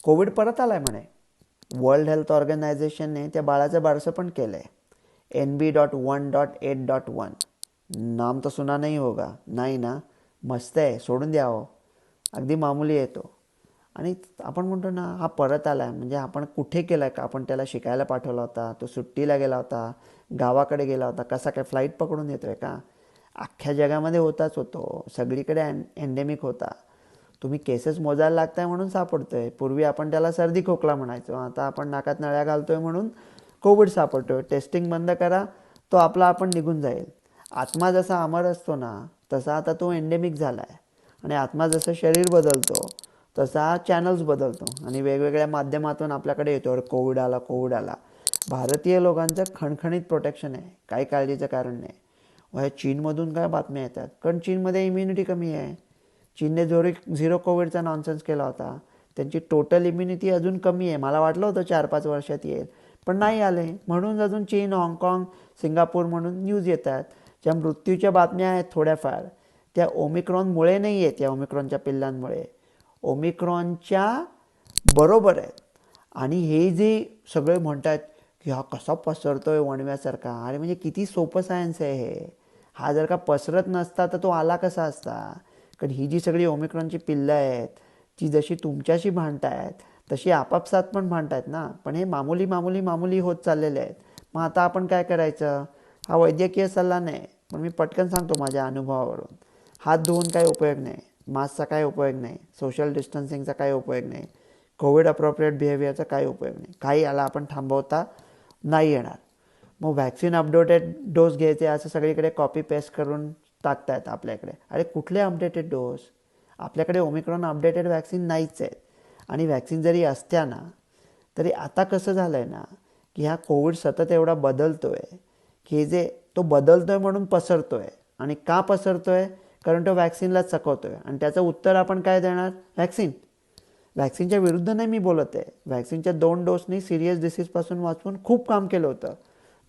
Covid परत आलाय म्हणे. वर्ल्ड हेल्थ ऑर्गनायझेशनने त्या बाळाचं बारसं पण केलं आहे. NB.1.8.1. नाम तर सुना नाही होगा. नाही ना, मस्त आहे, सोडून द्या हो, अगदी मामूली येतो. आणि आपण म्हणतो ना, हा परत आला आहे म्हणजे आपण कुठे केला आहे का? आपण त्याला शिकायला पाठवला होता, तो सुट्टीला गेला होता, गावाकडे गेला होता, कसा काय फ्लाईट पकडून येतो आहे का? अख्ख्या जगामध्ये होताच होतो, सगळीकडे एंडेमिक होता. तुम्ही केसेस मोजायला लागताय म्हणून सापडतोय. पूर्वी आपण त्याला सर्दी खोकला म्हणायचो, आता आपण नाकात नळ्या घालतोय म्हणून कोविड सापडतोय. टेस्टिंग बंद करा, तो आपला आपण निघून जाईल. आत्मा जसा अमर असतो ना, तसा आता तो एंडेमिक झाला आहे. आणि आत्मा जसं शरीर बदलतो तसा चॅनल्स बदलतो आणि वेगवेगळ्या माध्यमातून आपल्याकडे येतो, कोविड आला, कोविड आला. भारतीय लोकांचं खणखणीत प्रोटेक्शन आहे, काही काळजीचं कारण नाही. ह्या चीनमधून काय बातम्या येतात, कारण चीनमध्ये इम्युनिटी कमी आहे. चीनने झिरो कोविडचा नॉनसेन्स केला होता. त्यांची टोटल इम्युनिटी अजून कमी आहे. मला वाटलं होतं 4-5 वर्षात येईल, पण नाही आले. म्हणून अजून चीन, हाँगकाँग, सिंगापूर म्हणून न्यूज येतात. ज्या मृत्यूच्या बातम्या आहेत थोड्याफार, त्या ओमिक्रॉनमुळे नाही आहेत, या ओमिक्रॉनच्या पिल्लांमुळे. ओमिक्रॉनच्या बरोबर आहेत. आणि हे जे सगळे म्हणतात की हा कसा पसरतोय वणव्यासारखा, अरे म्हणजे किती सोपं सायन्स आहे हे. हा जर का पसरत नसता तर तो आला कसा असता? कारण ही जी सगळी ओमिक्रॉनची पिल्लं आहेत, ती जशी तुमच्याशी भांडतायत तशी आपापसात पण भांडतायत ना. पण हे मामूली मामूली मामूली होत चाललेले आहेत. मग आता आपण काय करायचं? हा वैद्यकीय सल्ला नाही, पण मी पटकन सांगतो माझ्या अनुभवावरून. हात धुवून काही उपयोग नाही, मास्कचा काय उपयोग नाही, सोशल डिस्टन्सिंगचा काय उपयोग नाही, कोविड अप्रोप्रिएट बिहेवियरचा काय उपयोग नाही. काही याला आपण थांबवता नाही येणार. मग व्हॅक्सिन अपडेटेड डोस घ्यायचे असं सगळीकडे कॉपी पेस्ट करून टाकतायत आपल्याकडे. अरे कुठले अपडेटेड डोस? आपल्याकडे ओमिक्रॉन अपडेटेड व्हॅक्सिन नाहीच आहेत. आणि व्हॅक्सिन जरी असत्या ना, तरी आता कसं झालं आहे ना, की हा कोविड सतत एवढा बदलतो आहे की जे तो बदलतो आहे म्हणून पसरतो आहे. आणि का पसरतो आहे? कारण तो व्हॅक्सिनलाच चकवतो आहे. आणि त्याचं उत्तर आपण काय देणार? व्हॅक्सिन. व्हॅक्सिनच्या विरुद्ध नाही मी बोलत आहे. व्हॅक्सिनच्या 2 डोसनी सिरियस डिसीजपासून वाचवून खूप काम केलं होतं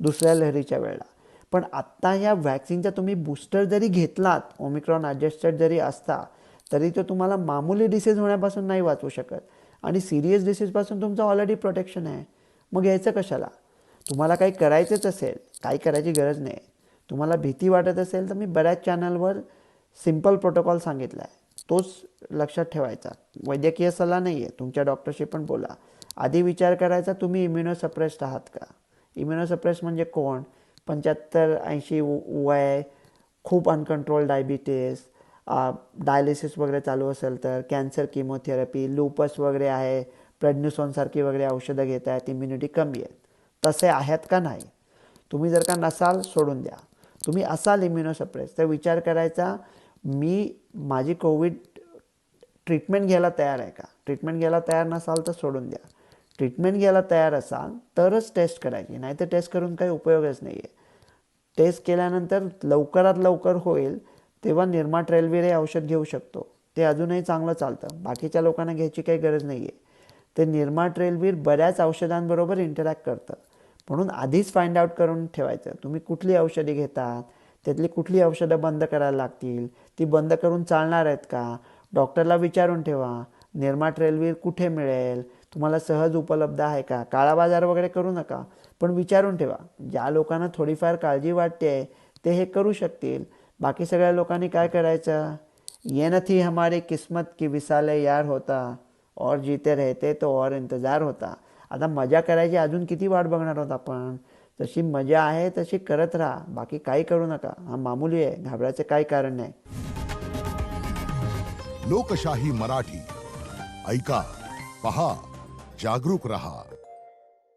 दुसऱ्या लहरीच्या वेळेला. पण आत्ता ह्या व्हॅक्सिनचा तुम्ही बूस्टर जरी घेतलात, ओमिक्रॉन ॲडजस्टेड जरी असता, तरी तो तुम्हाला मामूली डिसीज होण्यापासून नाही वाचवू शकत. आणि सिरियस डिसीजपासून तुमचं ऑलरेडी प्रोटेक्शन आहे. मग यायचं कशाला? तुम्हाला काही करायचंच असेल, काही करायची गरज नाही. तुम्हाला भीती वाटत असेल तर मी बऱ्याच चॅनलवर सिम्पल प्रोटोकॉल सांगितला आहे, तोच लक्षात ठेवायचा. वैद्यकीय सल्ला नाही आहे. तुमच्या डॉक्टरशी पण बोला. आधी विचार करायचा, तुम्ही इम्युनोसप्रेस्ड आहात का? इम्युनोसप्रेस्ड म्हणजे कोण? 75-80 वय, खूप अनकंट्रोल डायबिटीस, डायलिसिस वगैरे चालू असेल तर, कॅन्सर, किमोथेरपी, लूपस वगैरे आहे, प्रेडनिसॉनसारखी वगैरे औषधं घेत आहेत, इम्युनिटी कमी आहे. तसे आहेत का? नाही. तुम्ही जर का नसाल, सोडून द्या. तुम्ही असाल इम्युनोसप्रेस, तर विचार करायचा, माझी कोविड ट्रीटमेंट घ्यायला तयार आहे का? ट्रीटमेंट घ्यायला तयार नसाल तर सोडून द्या. ट्रीटमेंट घ्यायला तयार असाल तरच टेस्ट करायची, नाही तर टेस्ट करून काही उपयोगच नाही आहे. टेस्ट केल्यानंतर लवकरात लवकर होईल तेव्हा निर्माट्रेलवीर हे औषध घेऊ शकतो. ते अजूनही चांगलं चालतं, बाकीच्या लोकांना घ्यायची काही गरज नाही आहे. ते निर्माट्रेलवीर बऱ्याच औषधांबरोबर इंटरॅक्ट करतं. म्हणून आधीच फाइंड आउट करून ठेवायचं, तुम्ही कुठली औषधे घेतात, त्यातली कुठली औषधं बंद करायला लागतील, ती बंद करून चालणार आहेत का? डॉक्टरला विचारून ठेवा, निर्माट्रेलवीर कुठे मिळेल, तुम्हाला सहज उपलब्ध आहे का? काळा बाजार वगैरे करू नका, पण विचारून ठेवा. ज्या लोकांना थोडीफार काळजी वाटते ते हे करू शकतील. बाकी सगळ्या लोकांनी काय करायचं? ये न थी हमारी किस्मत की विसाले यार होता, और जीते रहते तो और इंतजार होता. आता मजा करायची, अजून किती वाट बघणार आहोत आपण? जशी मजा आहे तशी करत राहा, बाकी काही करू नका. हा मामूली आहे, घाबरायचं काही कारण नाही. लोकशाही मराठी ऐका, पहा, जागरूक रहा.